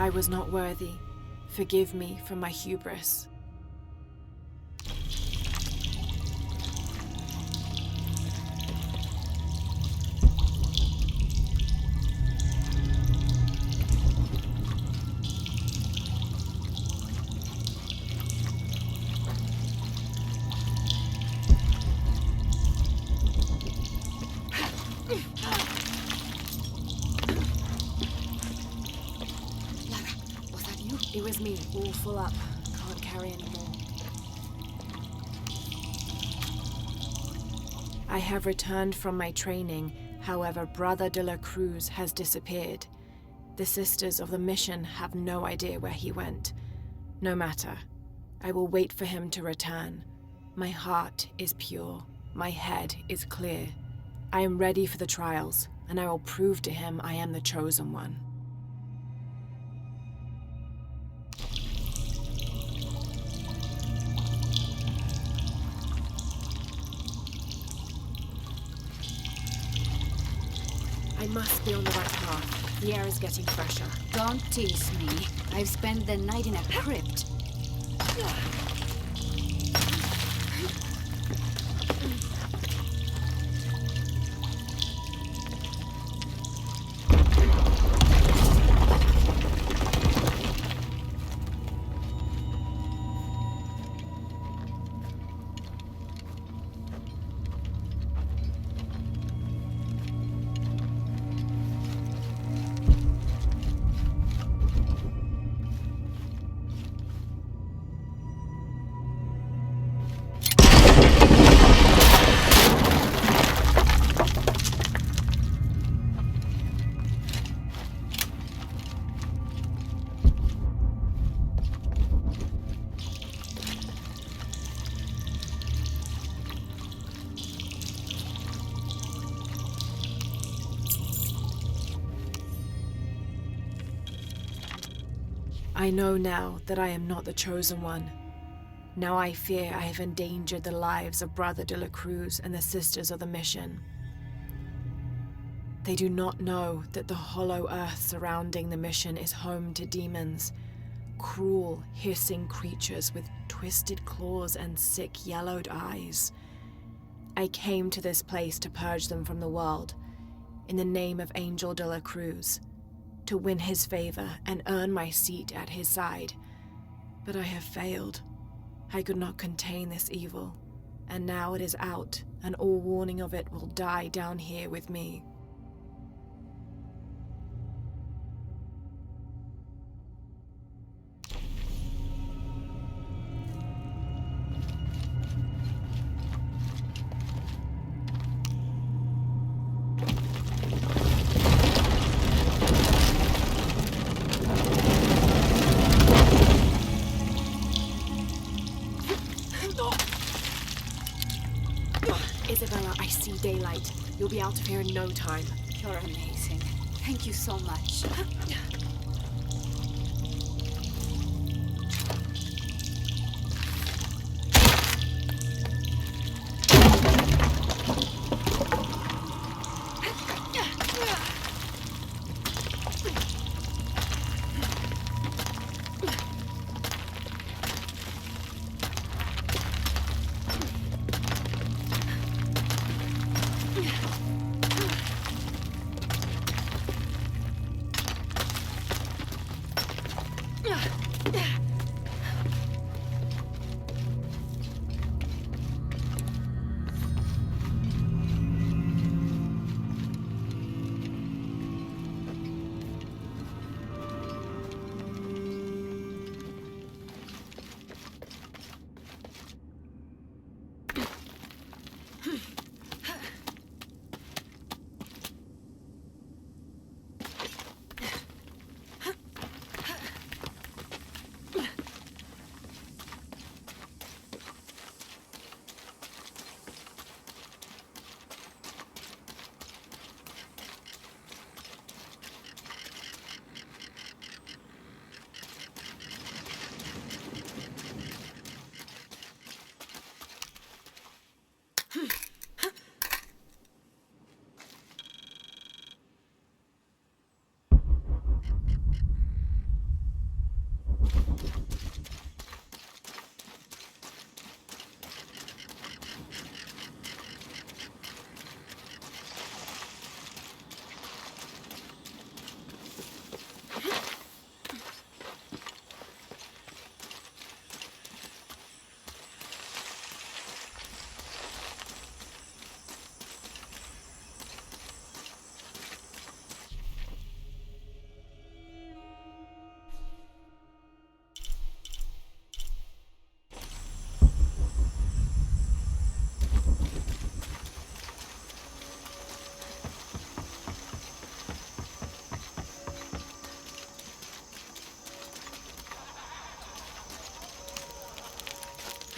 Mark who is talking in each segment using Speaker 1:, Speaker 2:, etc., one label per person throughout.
Speaker 1: I was not worthy. Forgive me for my hubris. It was me, all full up. Can't carry anymore. I have returned from my training, however, Brother de la Cruz has disappeared. The Sisters of the Mission have no idea where he went. No matter. I will wait for him to return. My heart is pure. My head is clear. I am ready for the trials, and I will prove to him I am the chosen one. I must be on the right path. The air is getting fresher.
Speaker 2: Don't tease me. I've spent the night in a crypt.
Speaker 1: I know now that I am not the chosen one. Now I fear I have endangered the lives of Brother de la Cruz and the Sisters of the Mission. They do not know that the hollow earth surrounding the mission is home to demons, cruel, hissing creatures with twisted claws and sick, yellowed eyes. I came to this place to purge them from the world, in the name of Angel de la Cruz, to win his favor and earn my seat at his side. But I have failed. I could not contain this evil, and now it is out, and all warning of it will die down here with me. Isabella, I see daylight. You'll be out of here in no time.
Speaker 2: You're amazing. Thank you so much.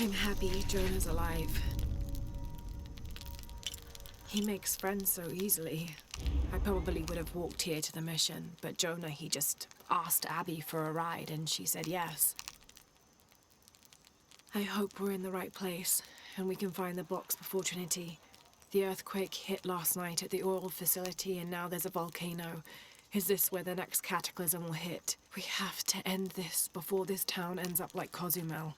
Speaker 1: I'm happy Jonah's alive. He makes friends so easily. I probably would have walked here to the mission, but Jonah, he just asked Abby for a ride and she said yes. I hope we're in the right place and we can find the box before Trinity. The earthquake hit last night at the oil facility and now there's a volcano. Is this where the next cataclysm will hit? We have to end this before this town ends up like Cozumel.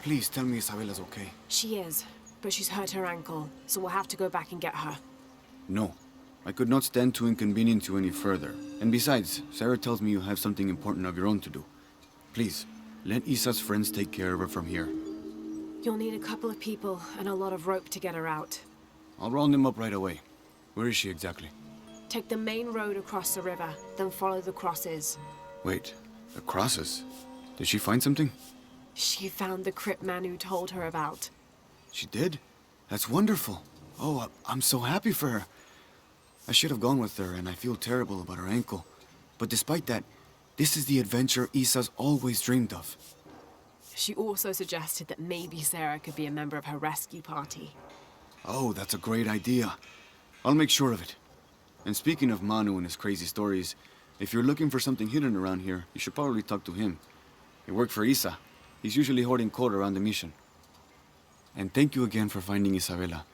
Speaker 3: Please tell me Isabella's okay.
Speaker 1: She is, but she's hurt her ankle, so we'll have to go back and get her.
Speaker 3: No. I could not stand to inconvenience you any further. And besides, Sarah tells me you have something important of your own to do. Please, let Isa's friends take care of her from here.
Speaker 1: You'll need a couple of people and a lot of rope to get her out.
Speaker 3: I'll round them up right away. Where is she exactly?
Speaker 1: Take the main road across the river, then follow the crosses.
Speaker 3: Wait, the crosses? Did she find something?
Speaker 1: She found the crypt Manu told her about.
Speaker 3: She did? That's wonderful. Oh, I'm so happy for her. I should have gone with her, and I feel terrible about her ankle. But despite that, this is the adventure Isa's always dreamed of.
Speaker 1: She also suggested that maybe Sarah could be a member of her rescue party.
Speaker 3: Oh, that's a great idea. I'll make sure of it. And speaking of Manu and his crazy stories, if you're looking for something hidden around here, you should probably talk to him. He worked for Isa. He's usually hoarding coal around the mission. And thank you again for finding Isabella.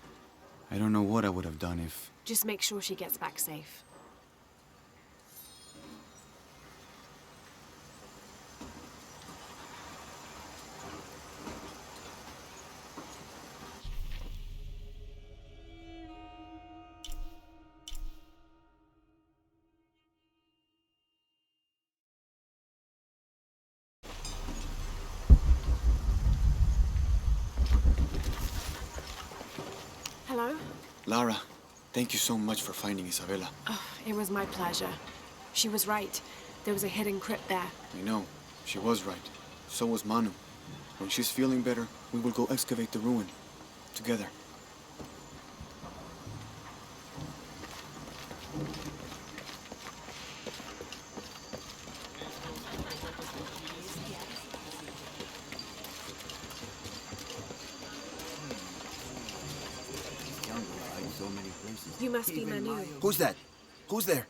Speaker 3: I don't know what I would have done if...
Speaker 1: Just make sure she gets back safe. Hello?
Speaker 3: Lara, thank you so much for finding Isabella.
Speaker 1: Oh, it was my pleasure. She was right. There was a hidden crypt there.
Speaker 3: I know. She was right. So was Manu. When she's feeling better, we will go excavate the ruin. Together.
Speaker 1: You must be Manu.
Speaker 4: Who's that? Who's there?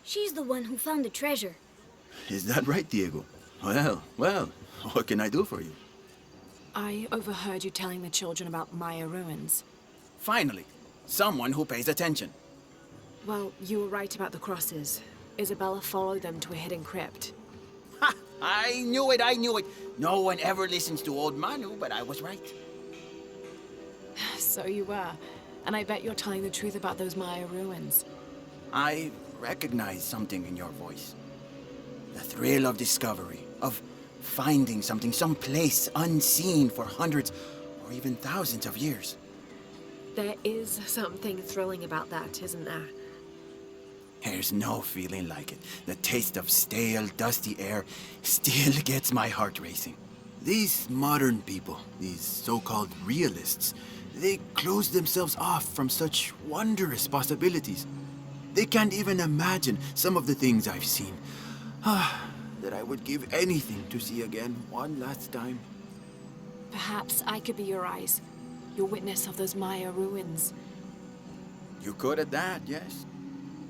Speaker 5: She's the one who found the treasure.
Speaker 4: Is that right, Diego? Well, what can I do for you?
Speaker 1: I overheard you telling the children about Maya ruins.
Speaker 4: Finally, someone who pays attention.
Speaker 1: Well, you were right about the crosses. Isabella followed them to a hidden crypt.
Speaker 4: Ha! I knew it! No one ever listens to old Manu, but I was right.
Speaker 1: So you were. And I bet you're telling the truth about those Maya ruins.
Speaker 4: I recognize something in your voice. The thrill of discovery, of finding something someplace unseen for hundreds or even thousands of years.
Speaker 1: There is something thrilling about that, isn't there?
Speaker 4: There's no feeling like it. The taste of stale, dusty air still gets my heart racing. These modern people, these so-called realists, they close themselves off from such wondrous possibilities. They can't even imagine some of the things I've seen. That I would give anything to see again one last time.
Speaker 1: Perhaps I could be your eyes, your witness of those Maya ruins.
Speaker 4: You good at that, yes?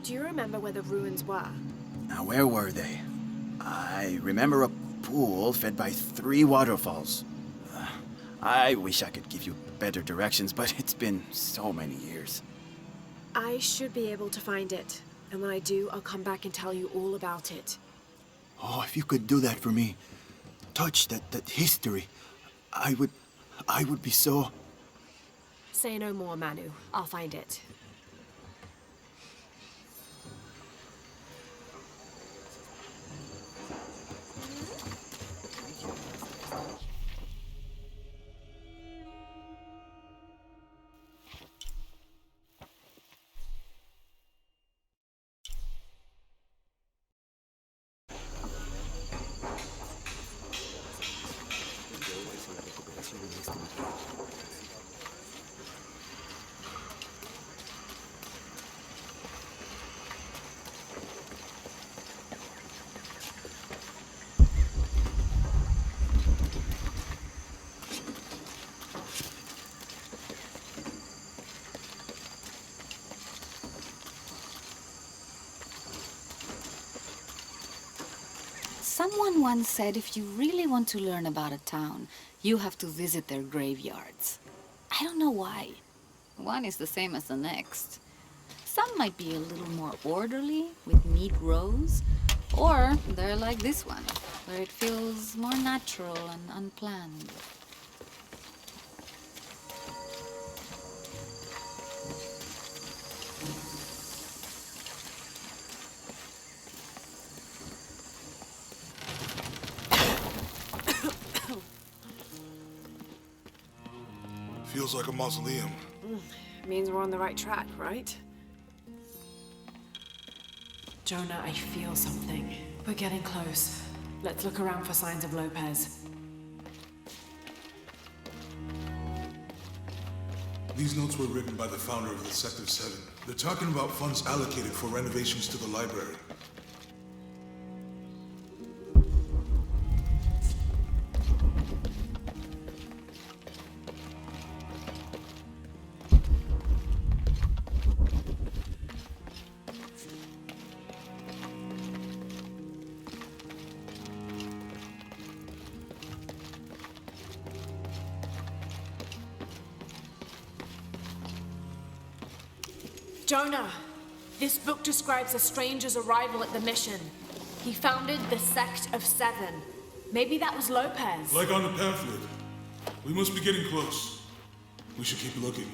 Speaker 1: Do you remember where the ruins were?
Speaker 4: Now, where were they? I remember a pool fed by 3 waterfalls. I wish I could give you better directions, but it's been so many years.
Speaker 1: I should be able to find it. And when I do, I'll come back and tell you all about it.
Speaker 4: Oh, if you could do that for me. Touch that history. I would be so...
Speaker 1: Say no more, Manu. I'll find it.
Speaker 2: Someone once said if you really want to learn about a town, you have to visit their graveyards. I don't know why. One is the same as the next. Some might be a little more orderly, with neat rows, or they're like this one, where it feels more natural and unplanned.
Speaker 6: Feels like a mausoleum.
Speaker 1: Means we're on the right track, right? Jonah, I feel something. We're getting close. Let's look around for signs of Lopez.
Speaker 6: These notes were written by the founder of the Sector 7. They're talking about funds allocated for renovations to the library.
Speaker 1: Jonah, this book describes a stranger's arrival at the mission. He founded the Sect of Seven. Maybe that was Lopez.
Speaker 6: Like on the pamphlet. We must be getting close. We should keep looking.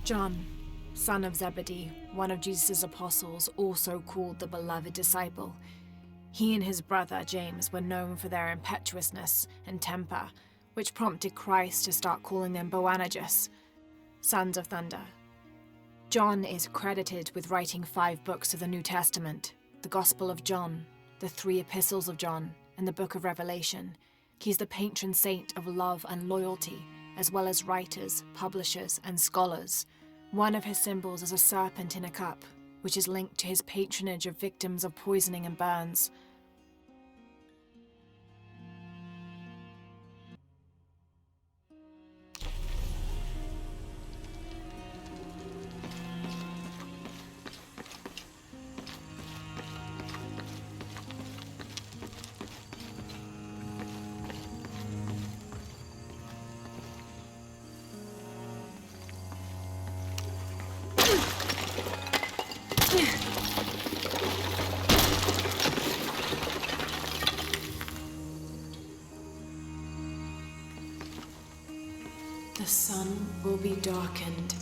Speaker 1: John, son of Zebedee, one of Jesus' apostles, also called the beloved disciple. He and his brother, James, were known for their impetuousness and temper, which prompted Christ to start calling them Boanerges, sons of thunder. John is credited with writing 5 books of the New Testament, the Gospel of John, the 3 epistles of John, and the Book of Revelation. He's the patron saint of love and loyalty, as well as writers, publishers, and scholars. One of his symbols is a serpent in a cup, which is linked to his patronage of victims of poisoning and burns. The sun will be darkened,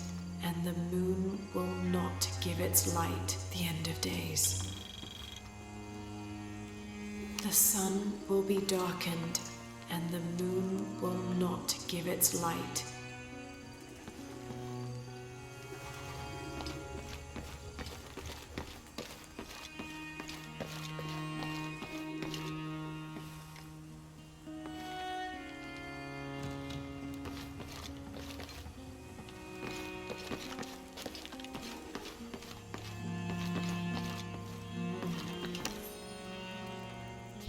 Speaker 1: and the moon will not give its light the end of days. The sun will be darkened, and the moon will not give its light.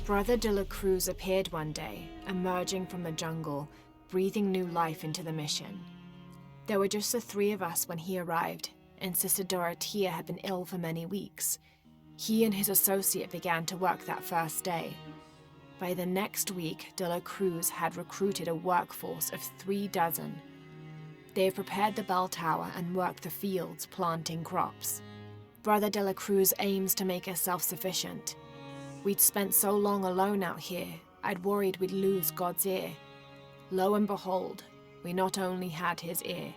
Speaker 1: Brother de la Cruz appeared one day, emerging from the jungle, breathing new life into the mission. There were just the 3 of us when he arrived, and Sister Dorothea had been ill for many weeks. He and his associate began to work that first day. By the next week, de la Cruz had recruited a workforce of 3 dozen. They have prepared the bell tower and worked the fields, planting crops. Brother de la Cruz aims to make us self-sufficient. We'd spent so long alone out here, I'd worried we'd lose God's ear. Lo and behold, we not only had his ear,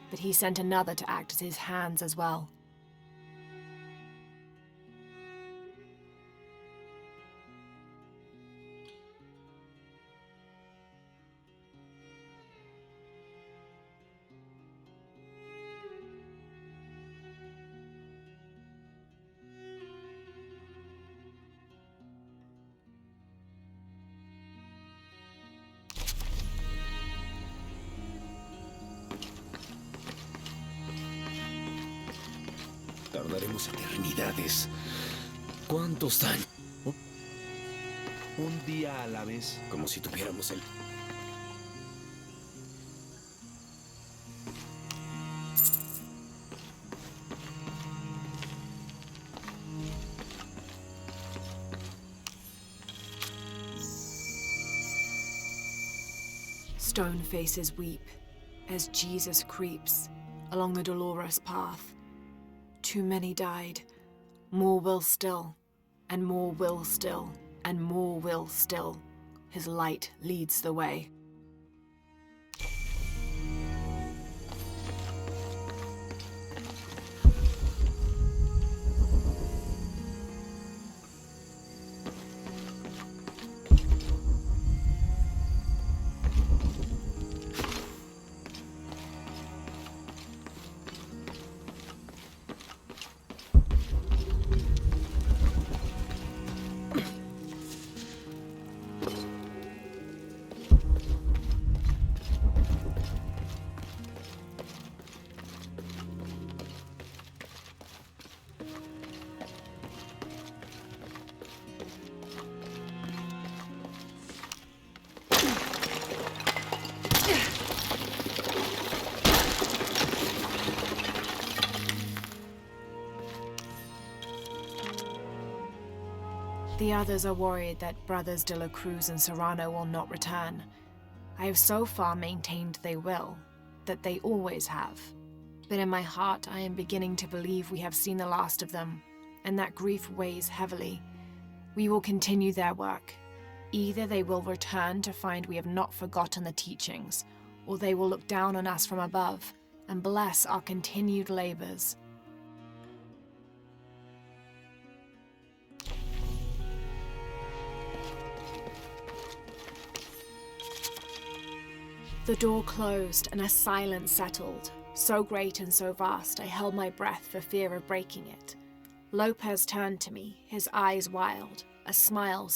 Speaker 1: but he sent another to act as his hands as well.
Speaker 7: Tardaremos eternidades. ¿Cuántos años?
Speaker 8: Un día a la vez.
Speaker 7: Como si tuviéramos el...
Speaker 1: Stone faces weep as Jesus creeps along the dolorous path. Too many died. More will still, and more will still, and more will still. His light leads the way. The others are worried that Brothers de la Cruz and Serrano will not return. I have so far maintained they will, that they always have. But in my heart, I am beginning to believe we have seen the last of them, and that grief weighs heavily. We will continue their work. Either they will return to find we have not forgotten the teachings, or they will look down on us from above and bless our continued labors. The door closed and a silence settled, so great and so vast I held my breath for fear of breaking it. Lopez turned to me, his eyes wild, a smile